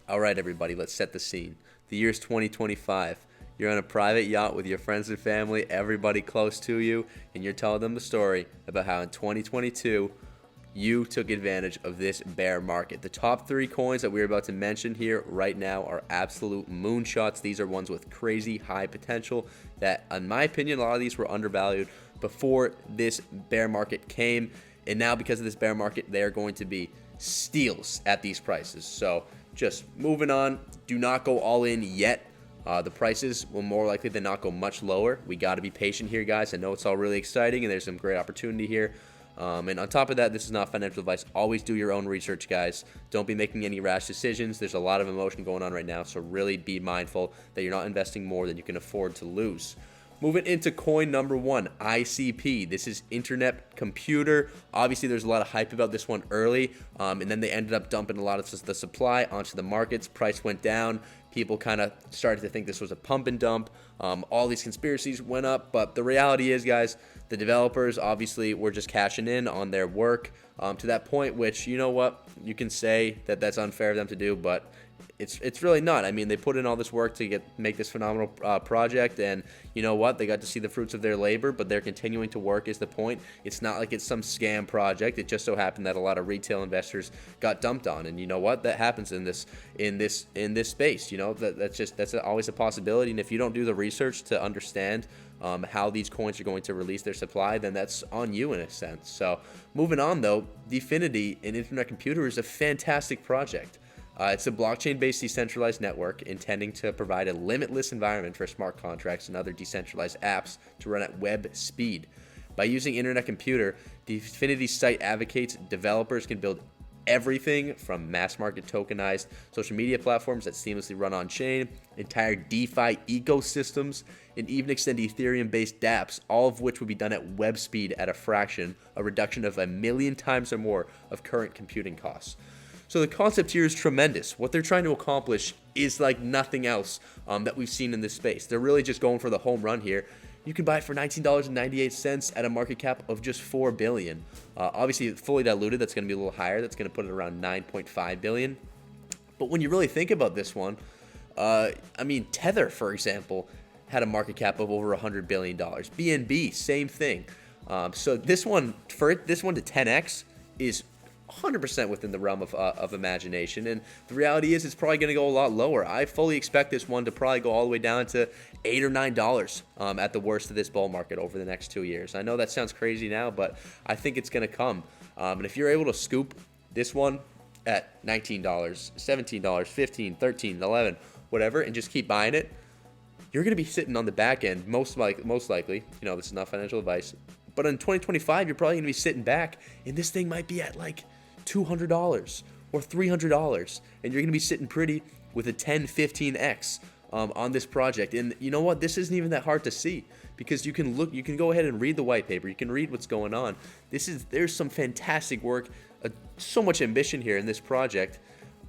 All right, everybody, let's set the scene. The year's 2025. You're on a private yacht with your friends and family, everybody close to you, and you're telling them the story about how in 2022 you took advantage of this bear market. The top three coins that we're about to mention here right now are absolute moonshots. These are ones with crazy high potential that, in my opinion, a lot of these were undervalued before this bear market came. And now because of this bear market, they're going to be steals at these prices. So just moving on, do not go all in yet. The prices will more likely than not go much lower. We got to be patient here, guys. I know it's all really exciting and there's some great opportunity here. And on top of that, this is not financial advice. Always do your own research, guys. Don't be making any rash decisions. There's a lot of emotion going on right now, so really be mindful that you're not investing more than you can afford to lose. Moving into coin number one, ICP. This is Internet Computer. Obviously, there's a lot of hype about this one early, and then they ended up dumping a lot of the supply onto the markets. Price went down. People kind of started to think this was a pump and dump. All these conspiracies went up, but the reality is, guys, the developers obviously were just cashing in on their work to that point, which, you know what, you can say that that's unfair of them to do, but it's really not. I mean, they put in all this work to make this phenomenal project, and you know what? They got to see the fruits of their labor, but they're continuing to work is the point. It's not like it's some scam project. It just so happened that a lot of retail investors got dumped on, and you know what? That happens in this space. You know, that's always a possibility, and if you don't do the research to understand how these coins are going to release their supply, then that's on you in a sense. So moving on though, Dfinity, an Internet Computer, is a fantastic project. It's a blockchain-based decentralized network intending to provide a limitless environment for smart contracts and other decentralized apps to run at web speed. By using Internet Computer, the Dfinity site advocates developers can build everything from mass-market tokenized social media platforms that seamlessly run on-chain, entire DeFi ecosystems, and even extend Ethereum-based dApps, all of which would be done at web speed at a reduction of 1,000,000 times or more of current computing costs. So the concept here is tremendous. What they're trying to accomplish is like nothing else that we've seen in this space. They're really just going for the home run here. You can buy it for $19.98 at a market cap of just $4 billion. Obviously, fully diluted, that's going to be a little higher. That's going to put it around $9.5 billion. But when you really think about this one, Tether, for example, had a market cap of over $100 billion. BNB, same thing. So this one to 10x is 100% within the realm of imagination, and the reality is it's probably going to go a lot lower. I fully expect this one to probably go all the way down to $8 or $9 at the worst of this bull market over the next 2 years. I know that sounds crazy now, but I think it's going to come. And if you're able to scoop this one at $19, $17, $15, $13, $11, whatever, and just keep buying it, you're going to be sitting on the back end, most likely. You know, this is not financial advice, but in 2025, you're probably going to be sitting back, and this thing might be at like $200 or $300, and you're going to be sitting pretty with a 10, 15x on this project. And you know what? This isn't even that hard to see because you can go ahead and read the white paper. You can read what's going on. There's some fantastic work, so much ambition here in this project,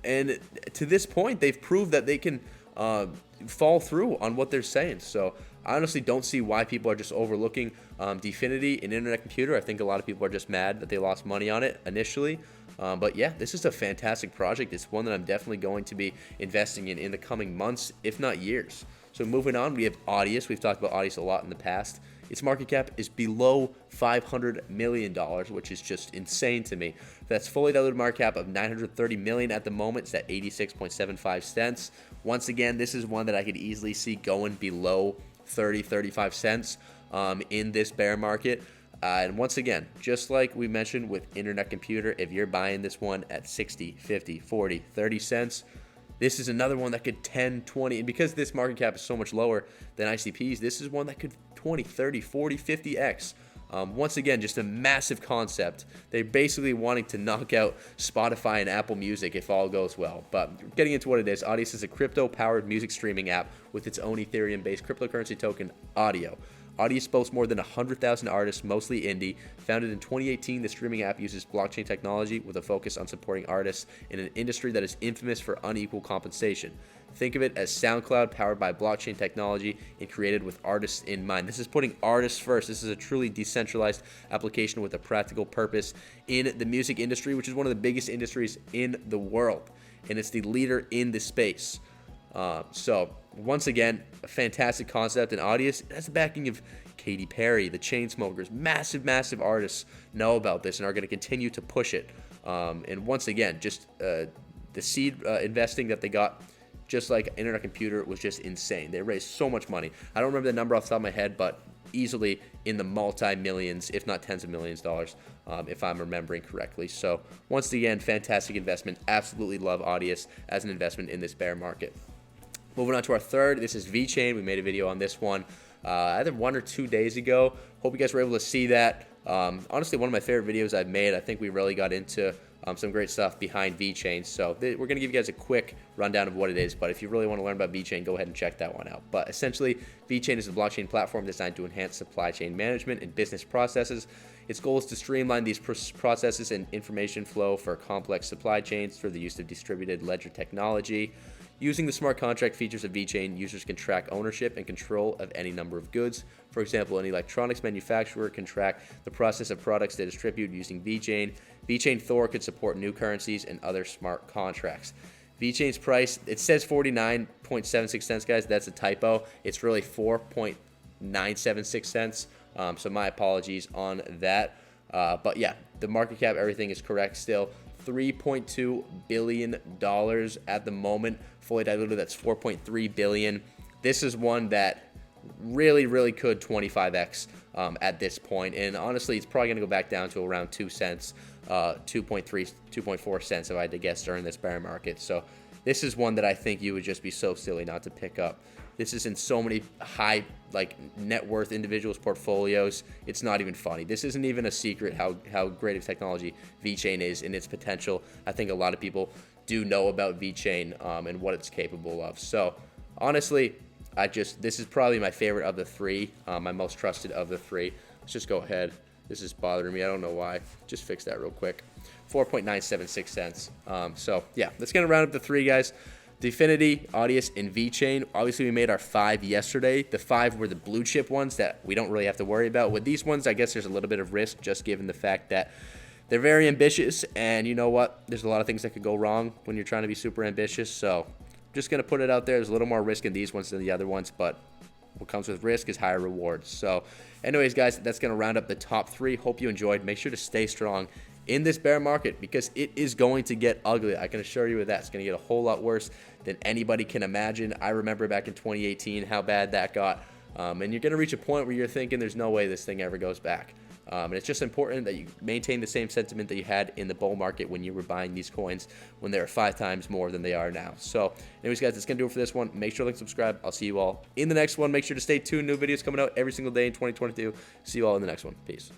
and to this point, they've proved that they can fall through on what they're saying. So I honestly don't see why people are just overlooking Dfinity and Internet Computer. I think a lot of people are just mad that they lost money on it initially. But yeah, this is a fantastic project. It's one that I'm definitely going to be investing in the coming months, if not years. So moving on, we have Audius. We've talked about Audius a lot in the past. Its market cap is below $500 million, which is just insane to me. That's fully diluted market cap of $930 million at the moment. It's at 86.75 cents. Once again, this is one that I could easily see going below 35 cents in this bear market. And once again, just like we mentioned with Internet Computer, if you're buying this one at 60, 50, 40, 30 cents, this is another one that could 10, 20, and because this market cap is so much lower than ICP's, this is one that could 20, 30, 40, 50x. Once again, just a massive concept. They're basically wanting to knock out Spotify and Apple Music if all goes well. But getting into what it is, Audius is a crypto-powered music streaming app with its own Ethereum-based cryptocurrency token, Audio. Audius boasts more than 100,000 artists, mostly indie. Founded in 2018, the streaming app uses blockchain technology with a focus on supporting artists in an industry that is infamous for unequal compensation. Think of it as SoundCloud powered by blockchain technology and created with artists in mind. This is putting artists first. This is a truly decentralized application with a practical purpose in the music industry, which is one of the biggest industries in the world. and it's the leader in the space. So once again, a fantastic concept, and Audius has the backing of Katy Perry, the Chainsmokers, massive artists know about this and are going to continue to push it. And once again, just the seed investing that they got, just like Internet Computer, was just insane. They raised so much money. I don't remember the number off the top of my head, but easily in the multi-millions, if not tens of millions dollars, if I'm remembering correctly. So once again, fantastic investment. Absolutely love Audius as an investment in this bear market. Moving on to our third, this is Vechain. We made a video on this one either 1 or 2 days ago. Hope you guys were able to see that. Honestly, one of my favorite videos I've made. I think we really got into some great stuff behind Vechain. So we're going to give you guys a quick rundown of what it is. But if you really want to learn about Vechain, go ahead and check that one out. But essentially, Vechain is a blockchain platform designed to enhance supply chain management and business processes. Its goal is to streamline these processes and information flow for complex supply chains through the use of distributed ledger technology. Using the smart contract features of Vechain, users can track ownership and control of any number of goods. For example, an electronics manufacturer can track the process of products they distribute using Vechain. Vechain Thor could support new currencies and other smart contracts. Vechain's price, it says 49.76 cents, guys. That's a typo. It's really 4.976 cents. So my apologies on that. But yeah, the market cap, everything is correct still. $3.2 billion at the moment. Fully diluted, that's $4.3 billion. This is one that really could 25x at this point. And honestly, it's probably going to go back down to around 2 cents, 2.3, 2.4 cents if I had to guess during this bear market. So this is one that I think you would just be so silly not to pick up. This is in so many high net worth individuals' portfolios. It's not even funny. This isn't even a secret how great of technology Vechain is and its potential. I think a lot of people do know about Vechain and what it's capable of. So honestly, this is probably my favorite of the three, my most trusted of the three. Let's just go ahead. This is bothering me. I don't know why. Just fix that real quick. 4.976 cents. So yeah, that's gonna round up the three, guys. Dfinity, Audius, and Vechain. Obviously, we made our 5 yesterday. The 5 were the blue chip ones that we don't really have to worry about. With these ones, I guess there's a little bit of risk just given the fact that they're very ambitious. And you know what? There's a lot of things that could go wrong when you're trying to be super ambitious. So I'm just going to put it out there. There's a little more risk in these ones than the other ones. But what comes with risk is higher rewards. So anyways, guys, that's going to round up the top 3. Hope you enjoyed. Make sure to stay strong in this bear market because it is going to get ugly. I can assure you of that. It's going to get a whole lot worse than anybody can imagine. I remember back in 2018 how bad that got. And you're going to reach a point where you're thinking there's no way this thing ever goes back. And it's just important that you maintain the same sentiment that you had in the bull market when you were buying these coins when they're 5 times more than they are now. So anyways, guys, that's going to do it for this one. Make sure to like, subscribe. I'll see you all in the next one. Make sure to stay tuned. New videos coming out every single day in 2022. See you all in the next one. Peace.